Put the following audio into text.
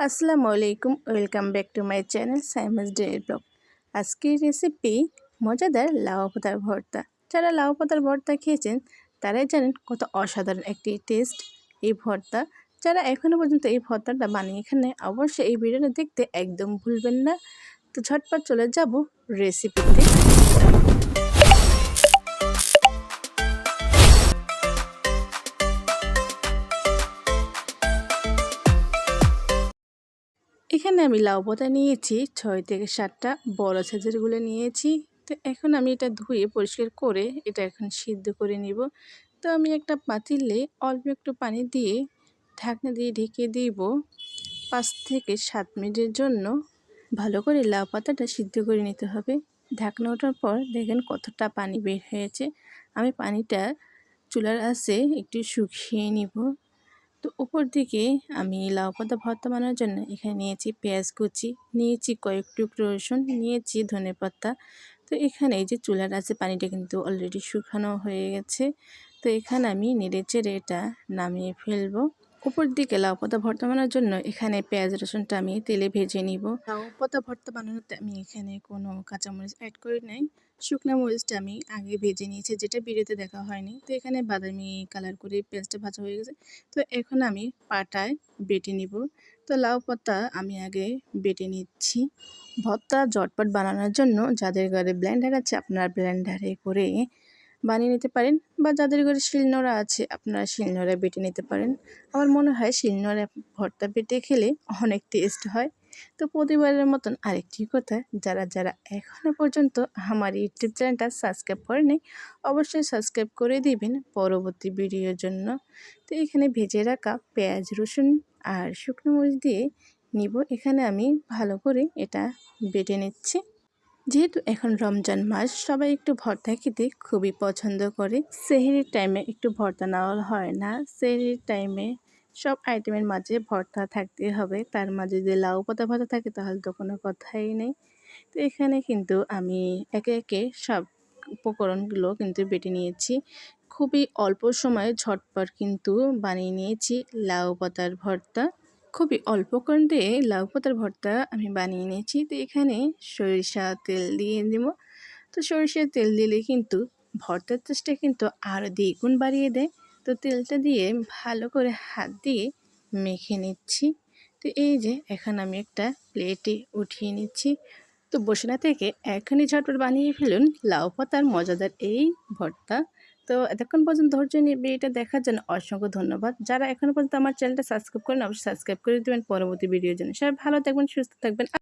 আসসালামু আলাইকুম, welcome back to my channel Saima's daily blog. আজকের রেসিপি মজাদার লাউ পাতার ভর্তা। যারা লাউ পাতার ভর্তা খেয়েছেন তারাই জানেন কত অসাধারণ একটি টেস্ট এই ভর্তা। যারা এখনও পর্যন্ত এই ভর্তাটা বানিয়ে এখানে অবশ্যই এই ভিডিওটা দেখতে একদম ভুলবেন না। তো ঝটপট চলে যাব রেসিপিতে। এখানে আমি লাউ পাতা নিয়েছি 6 থেকে 7টা, বড় সাইজেরগুলো নিয়েছি। তো এখন আমি এটা ধুয়ে পরিষ্কার করে এটা এখন সিদ্ধ করে নিব। তো আমি একটা পাতিলে অল্প একটু পানি দিয়ে ঢাকনা দিয়ে ঢেকে দিব 5 থেকে 7 মিনিটের জন্য। ভালো করে লাউ পাতাটা সিদ্ধ করে নিতে হবে। ঢাকনা ওঠার পর দেখেন কতটা পানি বের হয়েছে। আমি পানিটা চুলার আঁচে একটু শুকিয়ে নিব। তো উপর দিকে আমি লাউ পাতা ভর্তা বানানোর জন্য এখানে নিয়েছি পেঁয়াজ কুচি, নিয়েছি কয়েক টুকরো রসুন, নিয়েছি ধনেপাতা। তো এখানে এই যে চুলার আছে পানিটা কিন্তু অলরেডি শুকানো হয়ে গেছে। তো এখানে আমি নেড়ে চেড়ে এটা নামিয়ে ফেলবো। উপর দিকে লাউ পাতা ভর্তা বানানোর জন্য এখানে পেঁয়াজ রসুনটা আমি তেলে ভেজে নিব। লাউ পাতা ভর্তা বানানোতে আমি এখানে কোনো কাঁচামরিচ অ্যাড করি নাই। শুকনো মরিচটা আমি আগে ভেজে নিয়েছি, যেটা ভিডিওতে দেখা হয়নি। তো এখানে বাদামি কালার করে পেঁয়াজটা ভাজা হয়ে গেছে। তো এখন আমি পাটায় বেটে নিব। তো লাউ পাতা আমি আগে বেটে নিচ্ছি। ভর্তা ঝটপট বানানোর জন্য যাদের ঘরে ব্লেন্ডার আছে আপনারা ব্লেন্ডারে করে বানিয়ে নিতে পারেন, বা যাদের ঘরে শিলনোড়া আছে আপনারা শিলনোড়ায় বেটে নিতে পারেন। আমার মনে হয় শিলনোড়ায় ভর্তা বেটে খেলে অনেক টেস্ট হয়। তো প্রতিবারের মতন আরেকটি কথা, যারা যারা এখনও পর্যন্ত আমার ইউটিউব চ্যানেলটা সাবস্ক্রাইব করেনি অবশ্যই সাবস্ক্রাইব করে দিবেন পরবর্তী ভিডিওর জন্য। তো এখানে ভেজে রাখা পেঁয়াজ রসুন আর শুকনো মরিচ দিয়ে নিব। এখানে আমি ভালো করে এটা বেটে নিচ্ছি। যেহেতু এখন রমজান মাস, সবাই একটু ভর্তা খেতে খুবই পছন্দ করে। সেহরির টাইমে একটু ভর্তা নেওয়া হয় না। সেহরির টাইমে সব আইটেমের মাঝে ভর্তা থাকতে হবে, তার মাঝে যদি লাউ পাতা ভর্তা থাকে তাহলে তো কোনো কথাই নেই। তো এখানে কিন্তু আমি একে একে সব উপকরণগুলো কিন্তু বেটে নিয়েছি। খুবই অল্প সময়ে ঝটপট কিন্তু বানিয়ে নিয়েছি লাউ পাতার ভর্তা। খুবই অল্প উপকরণ দিয়ে লাউ পাতার ভর্তা আমি বানিয়ে নিয়েছি। তো এখানে সরিষা তেল দিয়ে দেব। তো সরিষার তেল দিলে কিন্তু ভর্তার টেস্টটা কিন্তু আরও দ্বিগুণ বাড়িয়ে দেয়। তো তেলটা দিয়ে ভালো করে হাত দিয়ে মেখে নিচ্ছি। তো এই যে এখন আমি একটা প্লেটে উঠিয়ে নিচ্ছি। তো বসে না থেকে এখনই ঝটপট বানিয়ে ফেলুন লাউ পাতার মজাদার এই ভর্তা। তো এতক্ষণ পর্যন্ত ধৈর্য নিয়ে ভিডিওটা দেখার জন্য অসংখ্য ধন্যবাদ। যারা এখনও পর্যন্ত আমার চ্যানেলটা সাবস্ক্রাইব করেন অবশ্যই সাবস্ক্রাইব করে দেবেন পরবর্তী ভিডিওর জন্য। সবাই ভালো থাকবেন, সুস্থ থাকবেন।